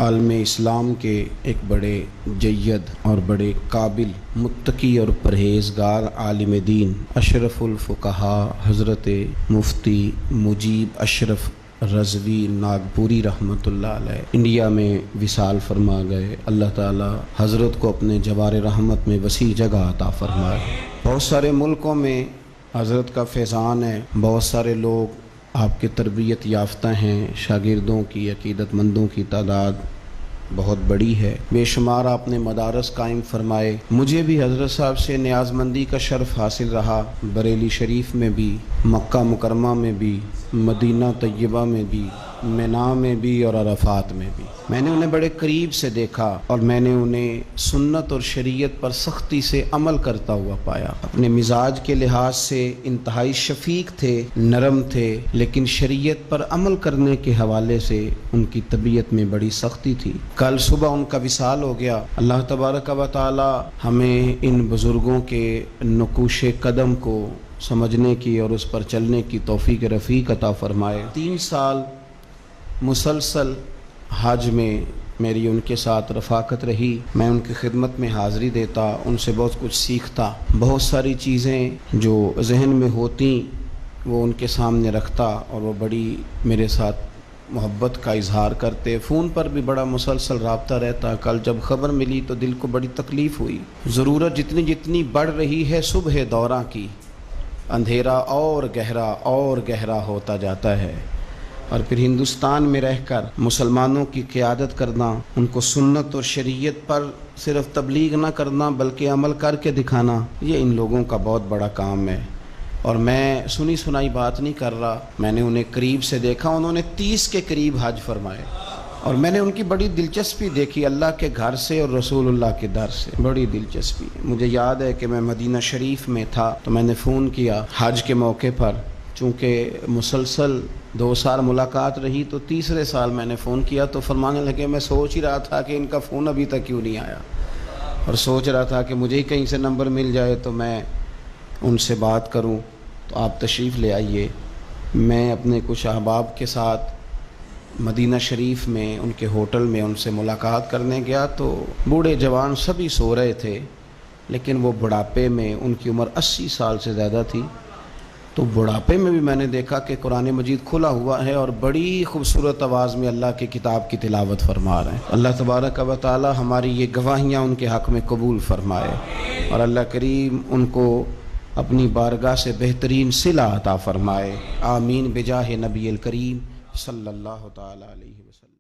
عالم اسلام کے ایک بڑے جید اور بڑے قابل متقی اور پرہیزگار عالم دین اشرف الفقہا حضرت مفتی مجیب اشرف رضوی ناگپوری رحمۃ اللہ علیہ انڈیا میں وصال فرما گئے۔ اللہ تعالی حضرت کو اپنے جوار رحمت میں وسیع جگہ عطا فرمائے۔ بہت سارے ملکوں میں حضرت کا فیضان ہے، بہت سارے لوگ آپ کے تربیت یافتہ ہیں، شاگردوں کی عقیدت مندوں کی تعداد بہت بڑی ہے، بے شمار آپ نے مدارس قائم فرمائے۔ مجھے بھی حضرت صاحب سے نیاز مندی کا شرف حاصل رہا، بریلی شریف میں بھی، مکہ مکرمہ میں بھی، مدینہ طیبہ میں بھی، مینا میں بھی اور عرفات میں بھی۔ میں نے انہیں بڑے قریب سے دیکھا اور میں نے انہیں سنت اور شریعت پر سختی سے عمل کرتا ہوا پایا۔ اپنے مزاج کے لحاظ سے انتہائی شفیق تھے، نرم تھے، لیکن شریعت پر عمل کرنے کے حوالے سے ان کی طبیعت میں بڑی سختی تھی۔ کل صبح ان کا وصال ہو گیا۔ اللہ تبارک و تعالی ہمیں ان بزرگوں کے نقوش قدم کو سمجھنے کی اور اس پر چلنے کی توفیق رفیق عطا فرمائے۔ 3 سال مسلسل حج میں میری ان کے ساتھ رفاقت رہی، میں ان کی خدمت میں حاضری دیتا، ان سے بہت کچھ سیکھتا، بہت ساری چیزیں جو ذہن میں ہوتی وہ ان کے سامنے رکھتا اور وہ بڑی میرے ساتھ محبت کا اظہار کرتے۔ فون پر بھی بڑا مسلسل رابطہ رہتا۔ کل جب خبر ملی تو دل کو بڑی تکلیف ہوئی۔ ضرورت جتنی بڑھ رہی ہے صبح دوراں کی، اندھیرا اور گہرا ہوتا جاتا ہے، اور پھر ہندوستان میں رہ کر مسلمانوں کی قیادت کرنا، ان کو سنت اور شریعت پر صرف تبلیغ نہ کرنا بلکہ عمل کر کے دکھانا، یہ ان لوگوں کا بہت بڑا کام ہے۔ اور میں سنی سنائی بات نہیں کر رہا، میں نے انہیں قریب سے دیکھا، انہوں نے 30 کے قریب حج فرمائے، اور میں نے ان کی بڑی دلچسپی دیکھی اللہ کے گھر سے اور رسول اللہ کے در سے، بڑی دلچسپی۔ مجھے یاد ہے کہ میں مدینہ شریف میں تھا تو میں نے فون کیا حج کے موقع پر، چونکہ مسلسل 2 سال ملاقات رہی تو تیسرے سال میں نے فون کیا تو فرمانے لگے میں سوچ ہی رہا تھا کہ ان کا فون ابھی تک کیوں نہیں آیا، اور سوچ رہا تھا کہ مجھے ہی کہیں سے نمبر مل جائے تو میں ان سے بات کروں، تو آپ تشریف لے آئیے۔ میں اپنے کچھ احباب کے ساتھ مدینہ شریف میں ان کے ہوٹل میں ان سے ملاقات کرنے گیا تو بوڑھے جوان سبھی سو رہے تھے، لیکن وہ بڑھاپے میں، ان کی عمر 80 سال سے زیادہ تھی، تو بڑھاپے میں بھی میں نے دیکھا کہ قرآن مجید کھلا ہوا ہے اور بڑی خوبصورت آواز میں اللہ کی کتاب کی تلاوت فرما رہے ہیں۔ اللہ تبارک و تعالی ہماری یہ گواہیاں ان کے حق میں قبول فرمائے، اور اللہ کریم ان کو اپنی بارگاہ سے بہترین صلہ عطا فرمائے۔ آمین بجاہ نبی الکریم صلی اللہ تعالی علیہ وسلم۔